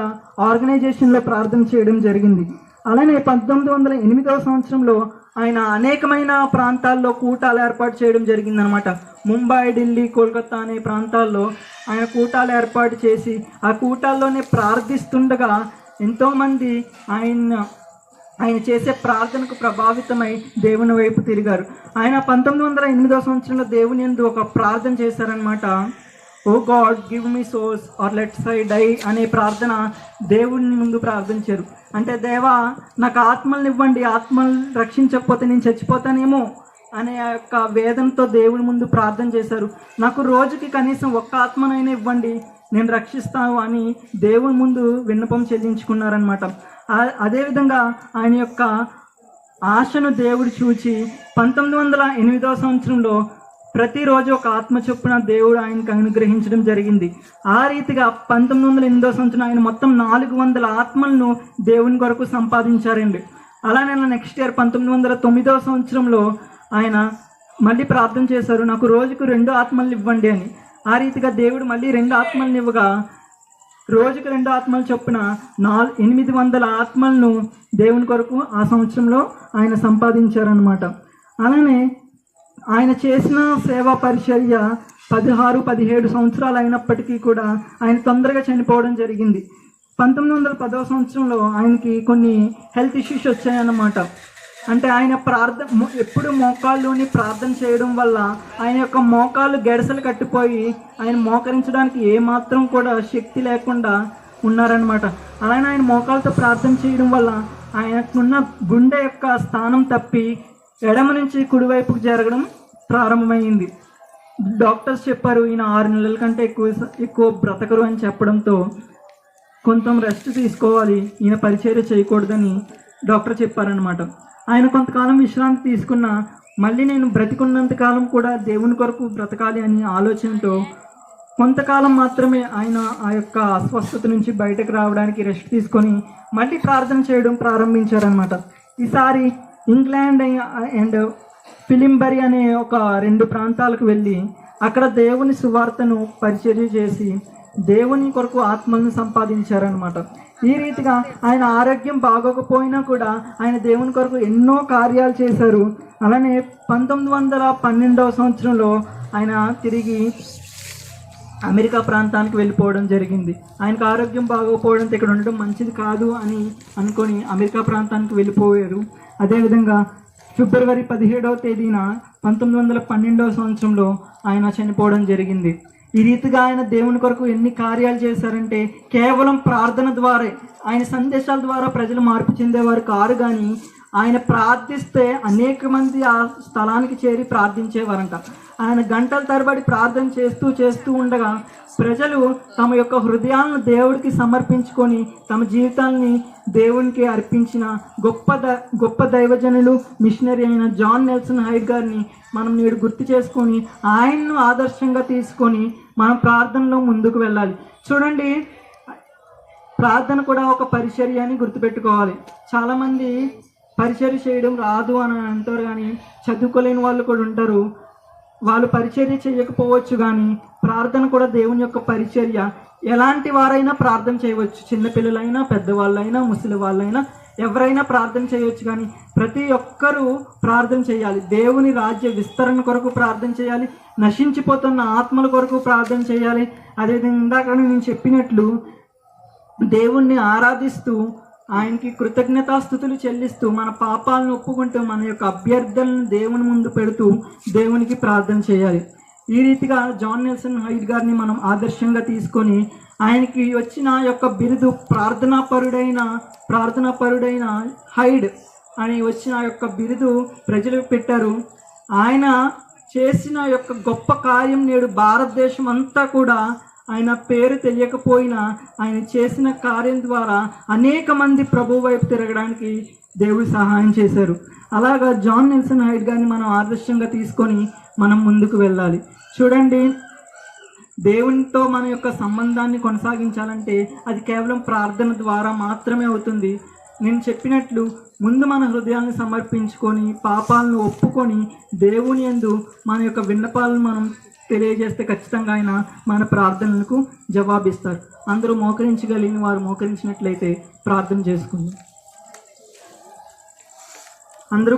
ఆర్గనైజేషన్లో ప్రార్థన చేయడం జరిగింది. అలానే 1908 సంవత్సరంలో ఆయన అనేకమైన ప్రాంతాల్లో కూటాలు ఏర్పాటు చేయడం జరిగిందనమాట. ముంబై, ఢిల్లీ, కోల్కతా అనే ప్రాంతాల్లో ఆయన కూటాలు ఏర్పాటు చేసి ఆ కూటాల్లోనే ప్రార్థిస్తుండగా ఎంతోమంది ఆయన చేసే ప్రార్థనకు ప్రభావితమై దేవుని వైపు తిరిగారు. ఆయన 1908 సంవత్సరంలో దేవుని యందు ఒక ప్రార్థన చేశారనమాట. O God give me souls or let's I die అనే ప్రార్థన దేవుని ముందు ప్రార్థించారు. అంటే దేవా నాకు ఆత్మల్ని ఇవ్వండి, ఆత్మలు రక్షించకపోతే నేను చచ్చిపోతానేమో అనే ఆ యొక్క వేదనతో దేవుని ముందు ప్రార్థన చేశారు. నాకు రోజుకి కనీసం ఒక్క ఆత్మనైనా ఇవ్వండి, నేను రక్షిస్తాను అని దేవుని ముందు విన్నపం చెల్లించుకున్నారనమాట. అదేవిధంగా ఆయన యొక్క ఆశను దేవుడు చూచి 1908వ సంవత్సరంలో ప్రతిరోజు ఒక ఆత్మ చొప్పున దేవుడు ఆయనకు అనుగ్రహించడం జరిగింది. ఆ రీతిగా 1908వ సంవత్సరం ఆయన మొత్తం 400 ఆత్మలను దేవుని కొరకు సంపాదించారండి. అలానే నెక్స్ట్ ఇయర్ 1909వ సంవత్సరంలో ఆయన మళ్ళీ ప్రార్థన చేశారు, నాకు రోజుకు 2 ఆత్మలను ఇవ్వండి అని. ఆ రీతిగా దేవుడు మళ్ళీ 2 ఆత్మలను ఇవ్వగా రోజుకు 2 ఆత్మలు చొప్పున 800 ఆత్మలను దేవుని కొరకు ఆ సంవత్సరంలో ఆయన సంపాదించారనమాట. అలానే ఆయన చేసిన సేవా పరిచర్య 16-17 సంవత్సరాలు అయినప్పటికీ కూడా ఆయన తొందరగా చనిపోవడం జరిగింది. 1910వ సంవత్సరంలో ఆయనకి కొన్ని హెల్త్ ఇష్యూస్ వచ్చాయన్నమాట. అంటే ఆయన ఎప్పుడు మోకాళ్ళలోని ప్రార్థన చేయడం వల్ల ఆయన యొక్క మోకాళ్ళు గెడసలు కట్టిపోయి ఆయన మోకరించడానికి ఏమాత్రం కూడా శక్తి లేకుండా ఉన్నారనమాట. అలానే ఆయన మోకాళ్ళతో ప్రార్థన చేయడం వల్ల ఆయనకున్న గుండె యొక్క స్థానం తప్పి ఎడమ నుంచి కుడివైపుకు జరగడం ప్రారంభమైంది. డాక్టర్స్ చెప్పారు ఈయన 6 నెలల కంటే ఎక్కువ బ్రతకరు అని చెప్పడంతో కొంత రెస్ట్ తీసుకోవాలి, ఈయన పరిచర్య చేయకూడదని డాక్టర్ చెప్పారనమాట. ఆయన కొంతకాలం విశ్రాంతి తీసుకున్న మళ్ళీ నేను బ్రతికున్నంత కాలం కూడా దేవుని కొరకు బ్రతకాలి అని ఆలోచనతో కొంతకాలం మాత్రమే ఆయన ఆ యొక్క అస్వస్థత నుంచి బయటకు రావడానికి రెస్ట్ తీసుకొని మళ్ళీ ప్రార్థన చేయడం ప్రారంభించారనమాట. ఈసారి ఇంగ్లాండ్ అండ్ ఫిలింబరీ అనే ఒక 2 ప్రాంతాలకు వెళ్ళి అక్కడ దేవుని సువార్తను పరిచర్య చేసి దేవుని కొరకు ఆత్మలను సంపాదించారనమాట. ఈ రీతిగా ఆయన ఆరోగ్యం బాగోకపోయినా కూడా ఆయన దేవుని కొరకు ఎన్నో కార్యాలు చేశారు. అలానే 1912వ సంవత్సరంలో ఆయన తిరిగి అమెరికా ప్రాంతానికి వెళ్ళిపోవడం జరిగింది. ఆయనకు ఆరోగ్యం బాగోకపోవడంతో ఇక్కడ ఉండడం మంచిది కాదు అని అనుకొని అమెరికా ప్రాంతానికి వెళ్ళిపోయారు. అదేవిధంగా ఫిబ్రవరి 17వ తేదీన 1912వ సంవత్సరంలో ఆయన చనిపోవడం జరిగింది. ఈ రీతిగా ఆయన దేవుని కొరకు ఎన్ని కార్యాలు చేశారంటే కేవలం ప్రార్థన ద్వారా, ఆయన సందేశాల ద్వారా ప్రజలు మార్పు చెందేవారు కారు. కానీ ఆయన ప్రార్థిస్తే అనేక మంది ఆ స్థలానికి చేరి ప్రార్థించేవారంట. ఆయన గంటల తరబడి ప్రార్థన చేస్తూ ఉండగా ప్రజలు తమ యొక్క హృదయాలను దేవుడికి సమర్పించుకొని తమ జీవితాన్ని దేవునికి అర్పించిన గొప్ప దైవజనులు మిషనరీ అయిన జాన్ నెల్సన్ హైడ్ గారిని మనం నేడు గుర్తు చేసుకొని ఆయన్ను ఆదర్శంగా తీసుకొని మనం ప్రార్థనలో ముందుకు వెళ్ళాలి. చూడండి, ప్రార్థన కూడా ఒక పరిచర్య అని గుర్తుపెట్టుకోవాలి. చాలామంది పరిచర్య చేయడం రాదు అని అంటారు, కానీ చదువుకోలేని వాళ్ళు కూడా ఉంటారు. వాళ్ళు పరిచర్య చేయకపోవచ్చు, కానీ ప్రార్థన కూడా దేవుని యొక్క పరిచర్య. ఎలాంటి వారైనా ప్రార్థన చేయవచ్చు, చిన్నపిల్లలైనా పెద్దవాళ్ళైనా ముసలి వాళ్ళైనా ఎవరైనా ప్రార్థన చేయవచ్చు. కానీ ప్రతి ఒక్కరూ ప్రార్థన చేయాలి. దేవుని రాజ్య విస్తరణ కొరకు ప్రార్థన చేయాలి, నశించిపోతున్న ఆత్మల కొరకు ప్రార్థన చేయాలి. అదేవిధంగా ఇందాక నేను చెప్పినట్లు దేవుణ్ణి ఆరాధిస్తూ ఆయనకి కృతజ్ఞతాస్థుతులు చెల్లిస్తూ మన పాపాలను ఒప్పుకుంటూ మన యొక్క అభ్యర్థనలను దేవుని ముందు పెడుతూ దేవునికి ప్రార్థన చేయాలి. ఈ రీతిగా జాన్ నెల్సన్ హైడ్ గారిని మనం ఆదర్శంగా తీసుకొని ఆయనకి వచ్చిన యొక్క బిరుదు ప్రార్థనాపరుడైన హైడ్ అని వచ్చిన యొక్క బిరుదు ప్రజలు పెట్టారు. ఆయన చేసిన యొక్క గొప్ప కార్యం నేడు భారతదేశం అంతా కూడా ఆయన పేరు తెలియకపోయినా ఆయన చేసిన కార్యం ద్వారా అనేక మంది ప్రభు వైపు తిరగడానికి దేవుడు సహాయం చేశారు. అలాగా జాన్ నెల్సన్ హైడ్ గారిని మనం ఆదర్శంగా తీసుకొని మనం ముందుకు వెళ్ళాలి. చూడండి, దేవునితో మన యొక్క సంబంధాన్ని కొనసాగించాలంటే అది కేవలం ప్రార్థన ద్వారా మాత్రమే అవుతుంది. నేను చెప్పినట్లు ముందు మన హృదయాన్ని సమర్పించుకొని పాపాలను ఒప్పుకొని దేవుని యందు మన యొక్క విన్నపాలను మనం తెలియజేస్తే ఖచ్చితంగా ఆయన మన ప్రార్థనలకు జవాబిస్తారు. అందరూ మోకరించగలిగిన వారు మోకరించినట్లయితే ప్రార్థన చేసుకుందాం. అందరూ